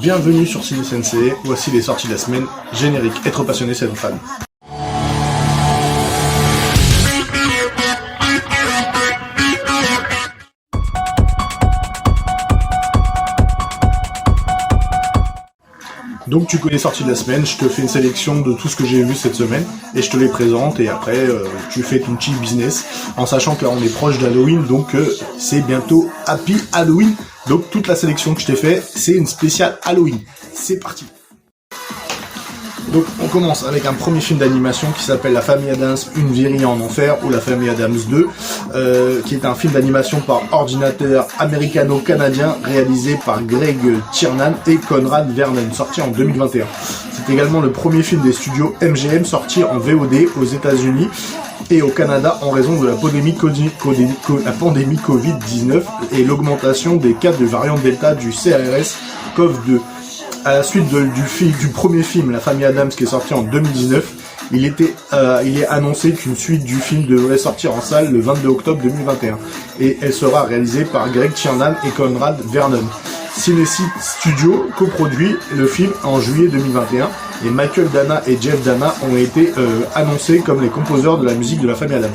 Bienvenue sur Ciné Sensei, voici les sorties de la semaine, générique, être passionné c'est être fan. Donc tu connais les sorties de la semaine, je te fais une sélection de tout ce que j'ai vu cette semaine et je te les présente et après tu fais ton petit business en sachant que là on est proche d'Halloween donc c'est bientôt Happy Halloween. Donc toute la sélection que je t'ai fait c'est une spéciale Halloween. C'est parti. Donc on commence avec un premier film d'animation qui s'appelle La Famille Addams, une virée en enfer ou La Famille Addams 2 qui est un film d'animation par ordinateur américano-canadien réalisé par Greg Tiernan et Conrad Vernon, sorti en 2021. C'est également le premier film des studios MGM sorti en VOD aux États-Unis et au Canada en raison de la pandémie Covid-19 et l'augmentation des cas de variant Delta du CRS-CoV-2. À la suite du premier film, La Famille Addams, qui est sorti en 2019, il est annoncé qu'une suite du film devrait sortir en salle le 22 octobre 2021. Et elle sera réalisée par Greg Tiernan et Conrad Vernon. Cinécite Studio coproduit le film en juillet 2021 et Michael Dana et Jeff Dana ont été annoncés comme les composeurs de la musique de La Famille Addams.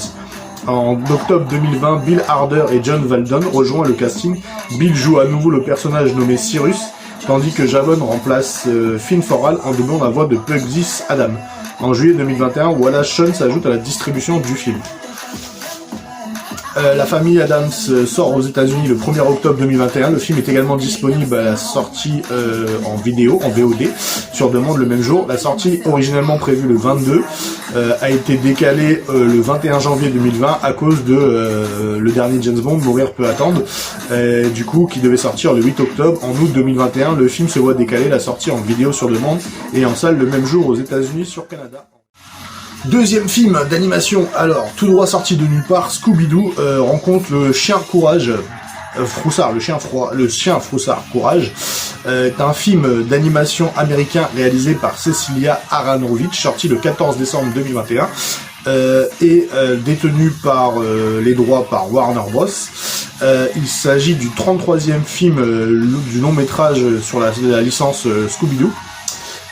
En octobre 2020, Bill Harder et John Valdon rejoignent le casting. Bill joue à nouveau le personnage nommé Cyrus, tandis que Javon remplace Finn Foral en doublant la voix de Pugsy Adam. En juillet 2021, Wallace Shawn s'ajoute à la distribution du film. La Famille Addams sort aux États-Unis le 1er octobre 2021. Le film est également disponible à la sortie en vidéo, en VOD, sur demande le même jour. La sortie, originellement prévue le 22, a été décalée le 21 janvier 2020 à cause de le dernier James Bond, Mourir peut attendre, du coup, qui devait sortir le 8 octobre. En août 2021, le film se voit décaler la sortie en vidéo sur demande et en salle le même jour aux États-Unis sur Canada. Deuxième film d'animation, alors, tout droit sorti de nulle part, Scooby-Doo rencontre le chien Courage, le chien Froussard Courage, est un film d'animation américain réalisé par Cecilia Aronovich, sorti le 14 décembre 2021, et détenu par les droits par Warner Bros. Il s'agit du 33e film du long métrage sur la licence Scooby-Doo.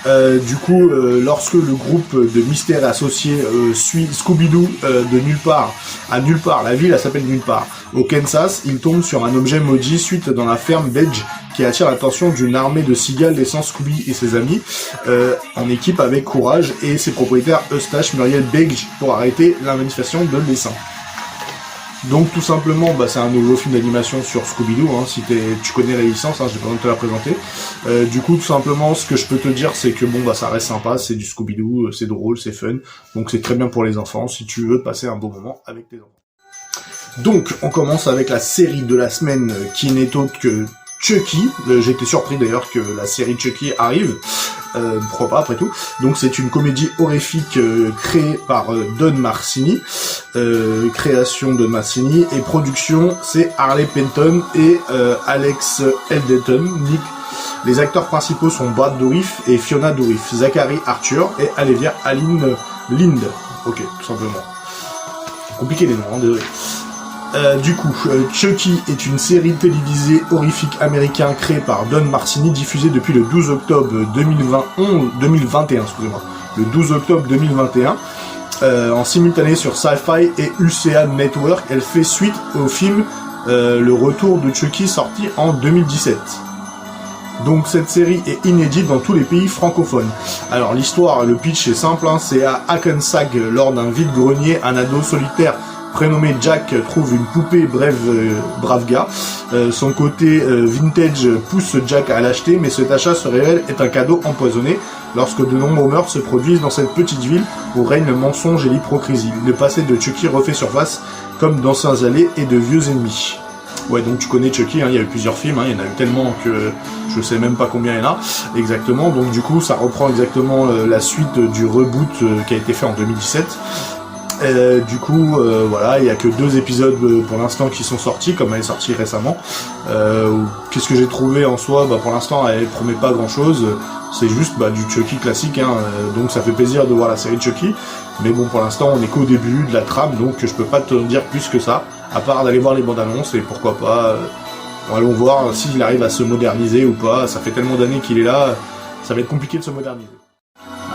Lorsque le groupe de mystères associés suit Scooby-Doo de nulle part à nulle part, la ville elle s'appelle nulle part, au Kansas, il tombe sur un objet maudit suite dans la ferme Bedge qui attire l'attention d'une armée de cigales laissant Scooby et ses amis en équipe avec Courage et ses propriétaires Eustache Muriel Bedge pour arrêter la manifestation de l'essaim. Donc tout simplement, c'est un nouveau film d'animation sur Scooby-Doo, si tu connais la licence, j'ai pas besoin de te la présenter. Du coup, tout simplement, ce que je peux te dire, c'est que ça reste sympa, c'est du Scooby-Doo, c'est drôle, c'est fun, donc c'est très bien pour les enfants, si tu veux passer un bon moment avec tes enfants. Donc, on commence avec la série de la semaine, qui n'est autre que Chucky. J'étais surpris d'ailleurs que la série Chucky arrive. Pourquoi pas après tout. Donc c'est une comédie horrifique créée par Don Mancini, création de Mancini, et production c'est Harley Penton et Alex Elderton. Les acteurs principaux sont Brad Dourif et Fiona Dourif, Zachary Arthur et Olivia Aline Lind. Ok, tout simplement. Compliqué les noms, désolé. Chucky est une série télévisée horrifique américaine créée par Don Mancini, diffusée depuis le 12 octobre 2021, le 12 octobre 2021, en simultané sur Sci-Fi et UCA Network. Elle fait suite au film Le Retour de Chucky sorti en 2017. Donc cette série est inédite dans tous les pays francophones. Alors l'histoire, le pitch est simple, c'est à Hackensack, lors d'un vide-grenier, un ado solitaire prénommé Jack trouve une poupée brave gars. Son côté vintage pousse Jack à l'acheter, mais cet achat se révèle être un cadeau empoisonné lorsque de nombreux meurtres se produisent dans cette petite ville où règne le mensonge et l'hypocrisie. Le passé de Chucky refait surface comme d'anciens allées et de vieux ennemis. Ouais, donc tu connais Chucky, il y a eu plusieurs films, il y en a eu tellement que je sais même pas combien il y en a exactement. Donc du coup, ça reprend exactement la suite du reboot qui a été fait en 2017. Voilà, il y a que 2 épisodes pour l'instant qui sont sortis, comme elle est sortie récemment. Qu'est-ce que j'ai trouvé en soi? Pour l'instant, elle promet pas grand-chose. C'est juste du Chucky classique, donc ça fait plaisir de voir la série de Chucky. Mais bon, pour l'instant, on est qu'au début de la trame, donc je peux pas te dire plus que ça, à part d'aller voir les bandes annonces et pourquoi pas Allons voir s'il arrive à se moderniser ou pas. Ça fait tellement d'années qu'il est là, ça va être compliqué de se moderniser.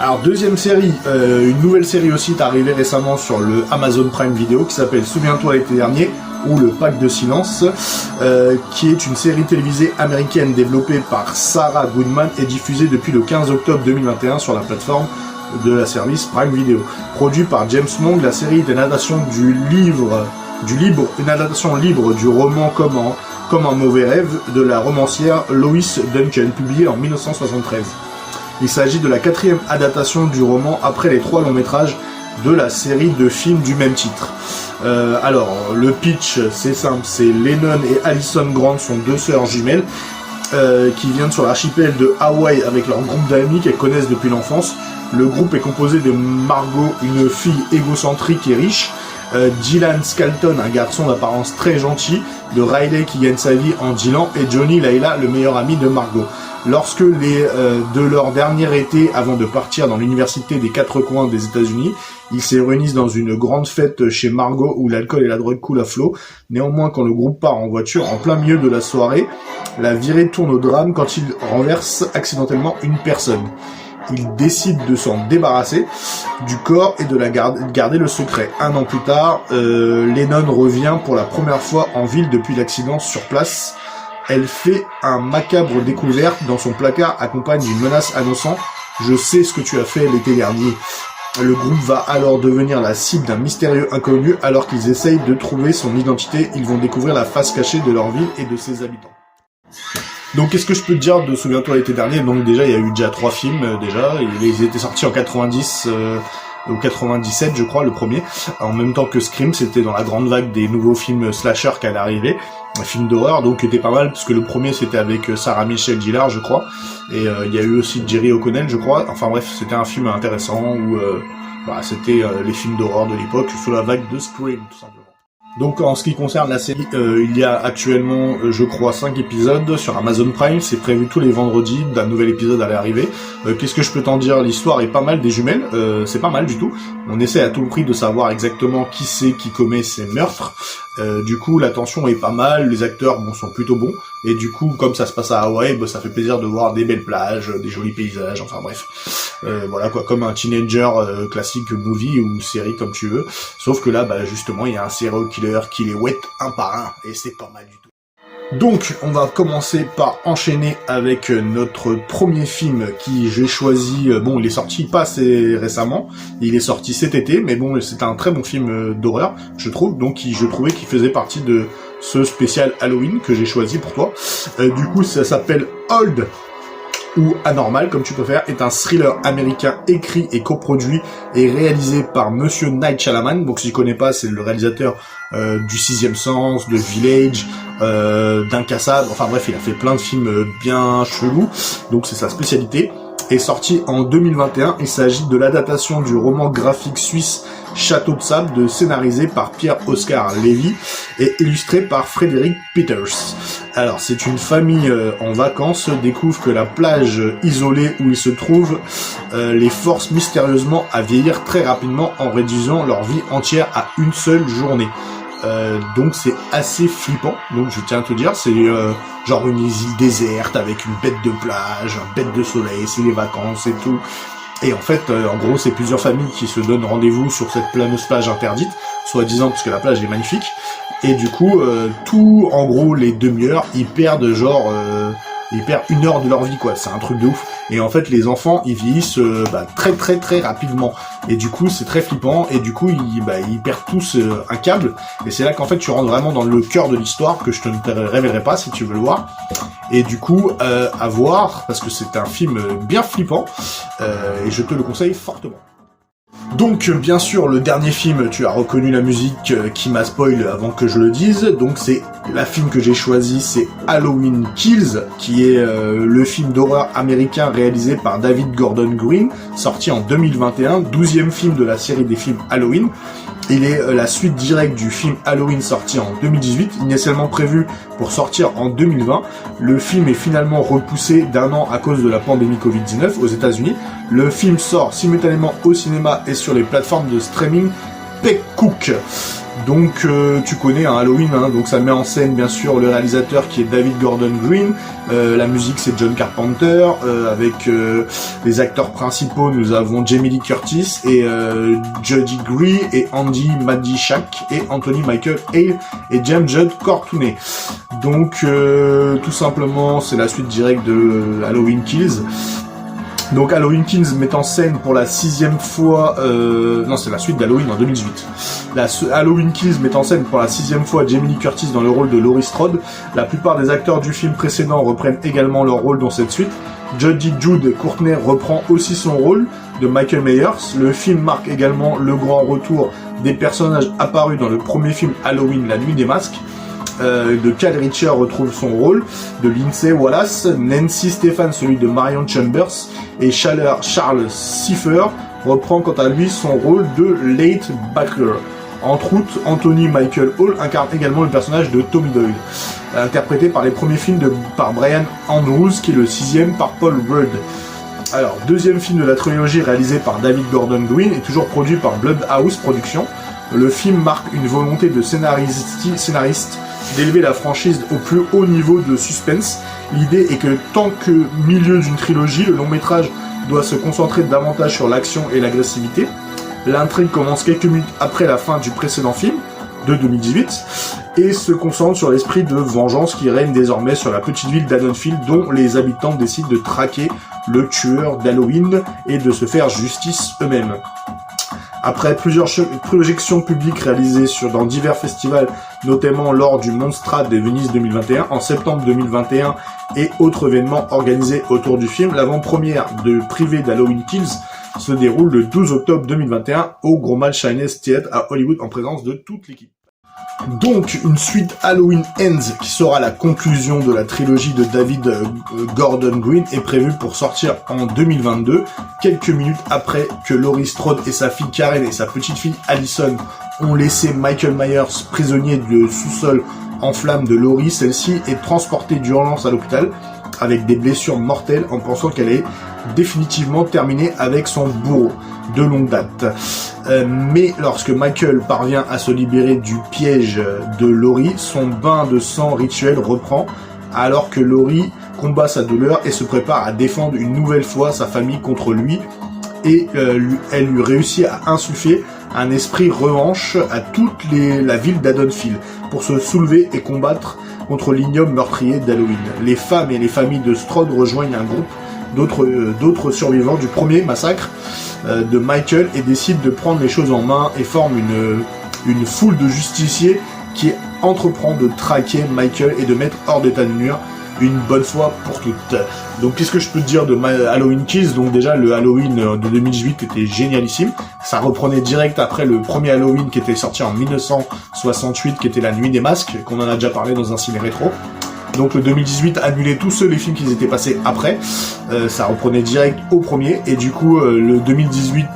Alors deuxième série, une nouvelle série aussi est arrivée récemment sur le Amazon Prime Video qui s'appelle Souviens-toi l'été dernier ou le Pacte de silence, qui est une série télévisée américaine développée par Sarah Goodman et diffusée depuis le 15 octobre 2021 sur la plateforme de la service Prime Video. Produit par James Long, la série est une adaptation une adaptation libre du roman Comme un mauvais rêve de la romancière Lois Duncan, publiée en 1973. Il s'agit de la 4e adaptation du roman après les 3 longs métrages de la série de films du même titre. Alors, le pitch, c'est simple, c'est Lennon et Alison Grant sont 2 sœurs jumelles qui viennent sur l'archipel de Hawaï avec leur groupe d'amis qu'elles connaissent depuis l'enfance. Le groupe est composé de Margot, une fille égocentrique et riche, Dylan Skelton, un garçon d'apparence très gentil, de Riley qui gagne sa vie en dealant, et Johnny Layla, le meilleur ami de Margot. Lorsque de leur dernier été, avant de partir dans l'université des 4 coins des États-Unis, ils se réunissent dans une grande fête chez Margot où l'alcool et la drogue coulent à flot. Néanmoins, quand le groupe part en voiture, en plein milieu de la soirée, la virée tourne au drame quand ils renversent accidentellement une personne. Ils décident de s'en débarrasser du corps et de garder le secret. 1 an plus tard, Lennon revient pour la première fois en ville depuis l'accident sur place. Elle fait un macabre découverte dans son placard, accompagne d'une menace annonçant « Je sais ce que tu as fait l'été dernier ». Le groupe va alors devenir la cible d'un mystérieux inconnu alors qu'ils essayent de trouver son identité. Ils vont découvrir la face cachée de leur ville et de ses habitants. Donc qu'est-ce que je peux te dire de Souviens-toi l'été dernier? Donc déjà il y a eu déjà 3 films déjà, ils étaient sortis en 90 ou 97 je crois le premier, en même temps que Scream, c'était dans la grande vague des nouveaux films slasher qui allaient arriver, un film d'horreur, donc était pas mal parce que le premier c'était avec Sarah Michelle Gellar je crois, et il y a eu aussi Jerry O'Connell je crois, enfin bref c'était un film intéressant où c'était les films d'horreur de l'époque sous la vague de Scream tout simplement. Donc en ce qui concerne la série, il y a actuellement, je crois, 5 épisodes sur Amazon Prime. C'est prévu tous les vendredis, d'un nouvel épisode allait arriver. Qu'est-ce que je peux t'en dire? L'histoire est pas mal des jumelles, c'est pas mal du tout. On essaie à tout prix de savoir exactement qui c'est qui commet ces meurtres. Du coup, la tension est pas mal, les acteurs sont plutôt bons. Et du coup, comme ça se passe à Hawaï, ça fait plaisir de voir des belles plages, des jolis paysages, enfin bref. Voilà quoi, comme un teenager classique movie ou série comme tu veux. Sauf que là, justement, il y a un serial killer qui les ouette un par un, et c'est pas mal du tout. Donc, on va commencer par enchaîner avec notre premier film qui j'ai choisi. Il est sorti pas assez récemment, il est sorti cet été, mais bon, c'est un très bon film d'horreur, je trouve. Donc, je trouvais qu'il faisait partie de ce spécial Halloween que j'ai choisi pour toi. Du coup, ça s'appelle Old ou Anormal, comme tu préfères, est un thriller américain écrit et coproduit et réalisé par Monsieur Night Shyamalan. Donc, si je connais pas, c'est le réalisateur du Sixième Sens, de Village, d'Incassable. Enfin bref, il a fait plein de films bien chelous. Donc, c'est sa spécialité. Est sorti en 2021. Il s'agit de l'adaptation du roman graphique suisse Château de Sable, scénarisé par Pierre-Oscar Lévy et illustré par Frédéric Peters. Alors, c'est une famille en vacances découvre que la plage isolée où ils se trouvent les force mystérieusement à vieillir très rapidement en réduisant leur vie entière à une seule journée. Donc c'est assez flippant, donc je tiens à te dire, c'est genre une île déserte avec une bête de plage, une bête de soleil, c'est les vacances et tout. Et en fait, en gros, c'est plusieurs familles qui se donnent rendez-vous sur cette fameuse plage interdite, soi-disant parce que la plage est magnifique. Et du coup, tout, en gros, les demi-heures, ils perdent 1 heure de leur vie, quoi. C'est un truc de ouf. Et en fait, les enfants, ils vieillissent très très très rapidement. Et du coup, c'est très flippant. Et du coup, ils perdent tous un câble. Et c'est là qu'en fait, tu rentres vraiment dans le cœur de l'histoire que je te révélerai pas si tu veux le voir. Et du coup, à voir, parce que c'est un film bien flippant. Et je te le conseille fortement. Donc bien sûr le dernier film, tu as reconnu la musique qui m'a spoil avant que je le dise, donc c'est la film que j'ai choisi, c'est Halloween Kills, qui est le film d'horreur américain réalisé par David Gordon Green, sorti en 2021, 12e film de la série des films Halloween. Il est la suite directe du film Halloween sorti en 2018, initialement prévu pour sortir en 2020. Le film est finalement repoussé d'1 an à cause de la pandémie Covid-19 aux États-Unis. Le film sort simultanément au cinéma et sur les plateformes de streaming Peacock. Donc tu connais Halloween, donc ça met en scène bien sûr le réalisateur qui est David Gordon Green, la musique c'est John Carpenter, avec les acteurs principaux nous avons Jamie Lee Curtis et Jodie Greer et Andy Madichak et Anthony Michael Hale et James Judd Courtney. Donc tout simplement c'est la suite directe de Halloween Kills. Donc Halloween Kills met en scène pour la 6e fois... non, c'est la suite d'Halloween en 2018. Halloween Kills met en scène pour la 6e fois Jamie Lee Curtis dans le rôle de Laurie Strode. La plupart des acteurs du film précédent reprennent également leur rôle dans cette suite. Jodie Judd Courtney reprend aussi son rôle de Michael Myers. Le film marque également le grand retour des personnages apparus dans le premier film Halloween, La Nuit des Masques. De Cal Reacher retrouve son rôle, de Lindsay Wallace, Nancy Stephan celui de Marion Chambers, et Charles Cipher reprend quant à lui son rôle de Late Butler. Entre autres, Anthony Michael Hall incarne également le personnage de Tommy Doyle, interprété par les premiers films par Brian Andrews, qui est le 6e par Paul Rudd. Alors, deuxième film de la trilogie réalisé par David Gordon Green et toujours produit par Blumhouse Productions. Le film marque une volonté de scénariste d'élever la franchise au plus haut niveau de suspense. L'idée est que tant que milieu d'une trilogie, le long métrage doit se concentrer davantage sur l'action et l'agressivité. L'intrigue commence quelques minutes après la fin du précédent film, de 2018, et se concentre sur l'esprit de vengeance qui règne désormais sur la petite ville d'Haddonfield, dont les habitants décident de traquer le tueur d'Halloween et de se faire justice eux-mêmes. Après plusieurs projections publiques réalisées dans divers festivals, notamment lors du Monstrad de Venise 2021, en septembre 2021, et autres événements organisés autour du film, l'avant-première privée d'Halloween Kills se déroule le 12 octobre 2021 au Gros Mal Chinese Theatre à Hollywood en présence de toute l'équipe. Donc, une suite Halloween Ends qui sera la conclusion de la trilogie de David Gordon Green est prévue pour sortir en 2022, quelques minutes après que Laurie Strode et sa fille Karen et sa petite-fille Allison ont laissé Michael Myers prisonnier du sous-sol en flammes de Laurie. Celle-ci est transportée d'urgence à l'hôpital avec des blessures mortelles en pensant qu'elle est définitivement terminée avec son bourreau de longue date. Mais lorsque Michael parvient à se libérer du piège de Laurie, son bain de sang rituel reprend alors que Laurie combat sa douleur et se prépare à défendre une nouvelle fois sa famille contre lui, et elle lui réussit à insuffler un esprit revanche à toute la ville d'Haddonfield pour se soulever et combattre contre l'ignoble meurtrier d'Halloween. Les femmes et les familles de Strode rejoignent un groupe d'autres survivants du premier massacre de Michael et décident de prendre les choses en main et forment une foule de justiciers qui entreprend de traquer Michael et de mettre hors d'état de nuire une bonne fois pour toutes. Donc qu'est-ce que je peux te dire de Halloween Kills? Donc déjà le Halloween de 2018 était génialissime, ça reprenait direct après le premier Halloween qui était sorti en 1968 qui était La Nuit des Masques, qu'on en a déjà parlé dans un ciné rétro. Donc le 2018 annulait tous ceux les films qui étaient passés après, ça reprenait direct au premier, et du coup le 2018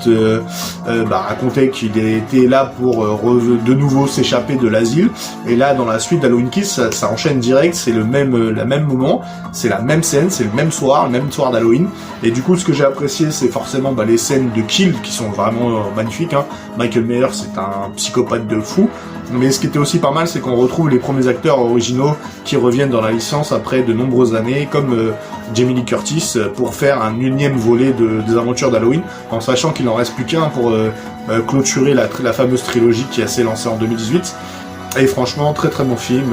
racontait qu'il était là pour de nouveau s'échapper de l'asile, et là dans la suite d'Halloween Kills ça enchaîne direct, c'est le même moment, c'est la même scène, c'est le même soir d'Halloween, et du coup ce que j'ai apprécié c'est forcément les scènes de kill qui sont vraiment magnifiques, hein. Michael Myers c'est un psychopathe de fou, mais ce qui était aussi pas mal c'est qu'on retrouve les premiers acteurs originaux qui reviennent dans la licence après de nombreuses années, comme Jamie Lee Curtis, pour faire un énième volet des aventures d'Halloween, en sachant qu'il n'en reste plus qu'un pour clôturer la fameuse trilogie qui s'est lancée en 2018. Et franchement, très très bon film,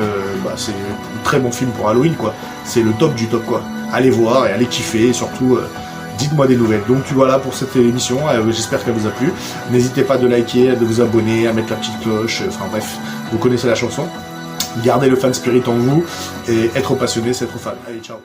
c'est un très bon film pour Halloween, quoi. C'est le top du top, quoi. Allez voir et allez kiffer, et surtout dites-moi des nouvelles. Donc voilà pour cette émission, j'espère qu'elle vous a plu. N'hésitez pas de liker, de vous abonner, à mettre la petite cloche, enfin bref, vous connaissez la chanson. Gardez le fan spirit en vous, et être passionné, c'est être fan. Allez, ciao.